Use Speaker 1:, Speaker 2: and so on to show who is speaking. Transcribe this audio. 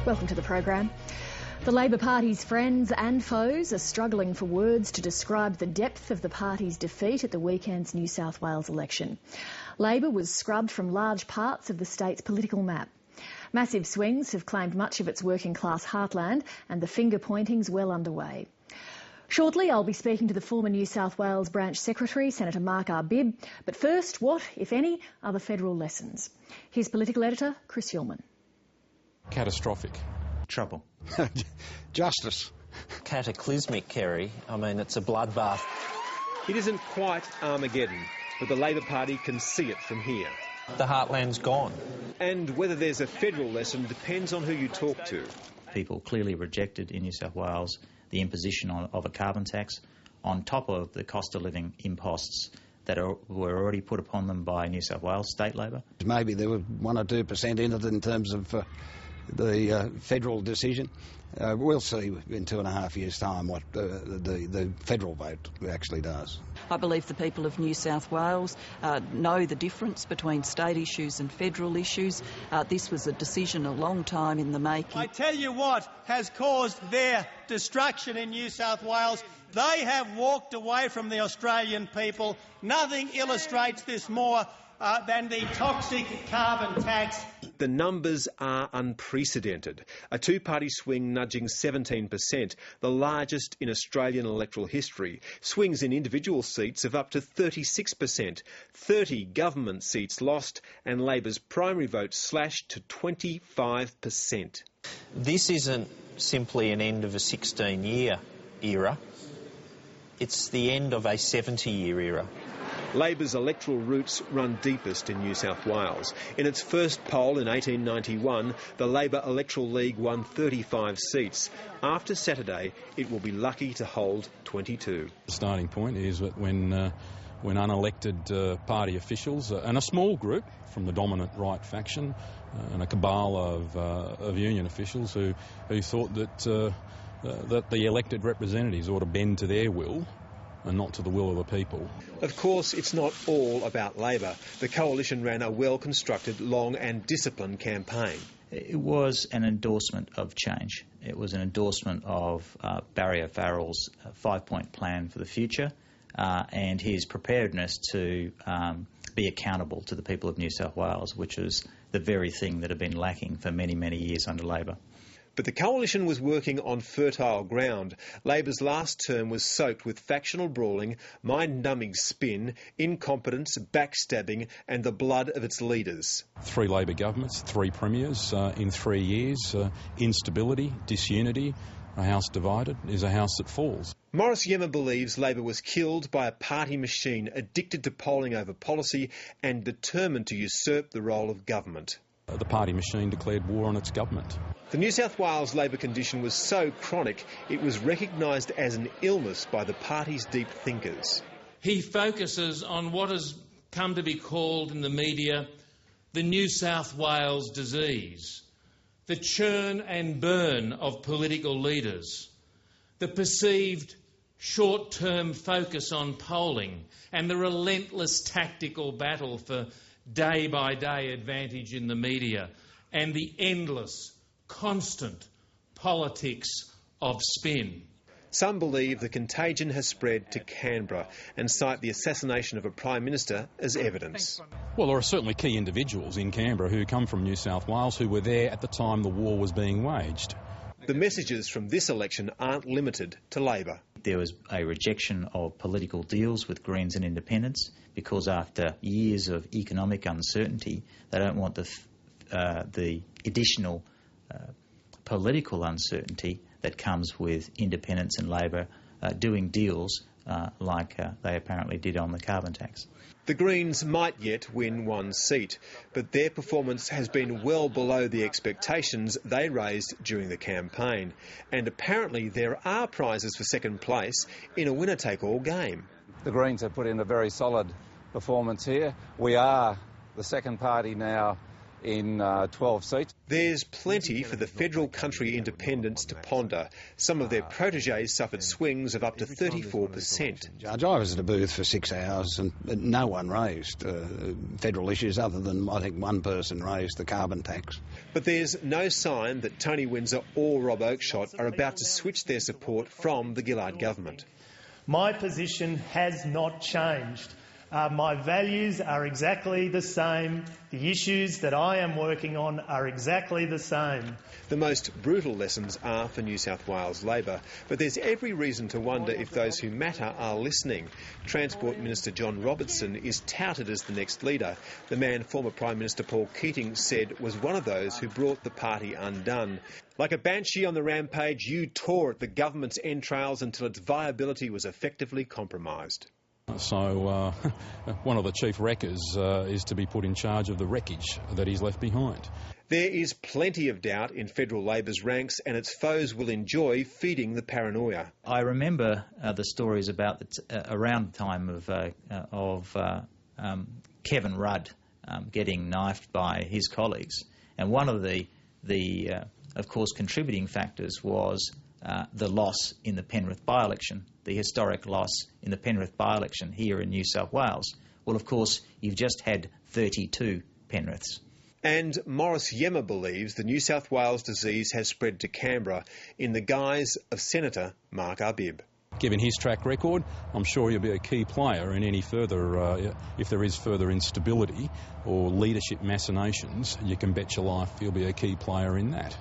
Speaker 1: Welcome to the program. The Labor Party's friends and foes are struggling for words to describe the depth of the party's defeat at the weekend's New South Wales election. Labor was scrubbed from large parts of the state's political map. Massive swings have claimed much of its working-class heartland, and the finger-pointing's well underway. Shortly, I'll be speaking to the former New South Wales Branch Secretary, Senator Mark Arbib. But first, what, if any, are the federal lessons? Here's political editor Chris Uhlmann.
Speaker 2: Catastrophic.
Speaker 3: Trouble.
Speaker 4: Justice.
Speaker 5: Cataclysmic, Kerry. I mean, it's a bloodbath.
Speaker 6: It isn't quite Armageddon, but the Labor Party can see it from here.
Speaker 5: The heartland's gone.
Speaker 6: And whether there's a federal lesson depends on who you talk to.
Speaker 3: People clearly rejected in New South Wales the imposition of a carbon tax on top of the cost of living imposts that were already put upon them by New South Wales State Labor.
Speaker 4: Maybe there were 1 or 2% in it in terms of the federal decision. We'll see in 2.5 years' time what the federal vote actually does.
Speaker 7: I believe the people of New South Wales know the difference between state issues and federal issues. This was a decision a long time in the making.
Speaker 8: I tell you what has caused their destruction in New South Wales. They have walked away from the Australian people. Nothing illustrates this more than the toxic carbon tax.
Speaker 6: The numbers are unprecedented. A two-party swing nudging 17%, the largest in Australian electoral history. Swings in individual seats of up to 36%. 30 government seats lost, and Labor's primary vote slashed to 25%.
Speaker 5: This isn't simply an end of a 16-year era. It's the end of a 70-year era.
Speaker 6: Labor's electoral roots run deepest in New South Wales. In its first poll in 1891, the Labor Electoral League won 35 seats. After Saturday, it will be lucky to hold 22.
Speaker 2: The starting point is that when unelected party officials, and a small group from the dominant right faction, and a cabal of union officials who thought that the elected representatives ought to bend to their will and not to the will of the people.
Speaker 6: Of course, it's not all about Labor. The coalition ran a well-constructed, long and disciplined campaign.
Speaker 3: It was an endorsement of change. It was an endorsement of Barry O'Farrell's 5-point plan for the future and his preparedness to be accountable to the people of New South Wales, which is the very thing that had been lacking for many, many years under Labor.
Speaker 6: But the coalition was working on fertile ground. Labor's last term was soaked with factional brawling, mind-numbing spin, incompetence, backstabbing and the blood of its leaders.
Speaker 2: 3 Labor governments, 3 premiers in 3 years, instability, disunity. A house divided is a house that falls.
Speaker 6: Morris Yemma believes Labor was killed by a party machine addicted to polling over policy and determined to usurp the role of government.
Speaker 2: The party machine declared war on its government.
Speaker 6: The New South Wales Labor condition was so chronic it was recognised as an illness by the party's deep thinkers.
Speaker 9: He focuses on what has come to be called in the media the New South Wales disease, the churn and burn of political leaders, the perceived short-term focus on polling and the relentless tactical battle for day-by-day advantage in the media, and the endless, constant politics of spin.
Speaker 6: Some believe the contagion has spread to Canberra and cite the assassination of a Prime Minister as evidence.
Speaker 2: Well, there are certainly key individuals in Canberra who come from New South Wales who were there at the time the war was being waged.
Speaker 6: The messages from this election aren't limited to Labor.
Speaker 3: There was a rejection of political deals with Greens and Independents because after years of economic uncertainty, they don't want the additional political uncertainty that comes with Independents and Labor doing deals like they apparently did on the carbon tax.
Speaker 6: The Greens might yet win 1 seat, but their performance has been well below the expectations they raised during the campaign. And apparently there are prizes for second place in a winner-take-all game.
Speaker 10: The Greens have put in a very solid performance here. We are the second party now in 12 seats.
Speaker 6: There's plenty for the federal country independents to ponder. Some of their protégés suffered swings of up to 34%.
Speaker 4: Judge, I was at a booth for 6 hours and no one raised federal issues other than, I think, one person raised the carbon tax.
Speaker 6: But there's no sign that Tony Windsor or Rob Oakeshott are about to switch their support from the Gillard government.
Speaker 11: My position has not changed. My values are exactly the same. The issues that I am working on are exactly the same.
Speaker 6: The most brutal lessons are for New South Wales Labor, but there's every reason to wonder if those who matter are listening. Transport Minister John Robertson is touted as the next leader, the man former Prime Minister Paul Keating said was one of those who brought the party undone. Like a banshee on the rampage, you tore at the government's entrails until its viability was effectively compromised.
Speaker 2: So one of the chief wreckers is to be put in charge of the wreckage that he's left behind.
Speaker 6: There is plenty of doubt in federal Labor's ranks, and its foes will enjoy feeding the paranoia.
Speaker 3: I remember the stories about around the time of Kevin Rudd getting knifed by his colleagues, and one of the of course contributing factors was the loss in the Penrith by-election, the historic loss in the Penrith by-election here in New South Wales. Well, of course, you've just had 32 Penriths.
Speaker 6: And Morris Yemma believes the New South Wales disease has spread to Canberra in the guise of Senator Mark Arbib.
Speaker 2: Given his track record, I'm sure he'll be a key player in any further, if there is further instability or leadership machinations, you can bet your life he'll be a key player in that.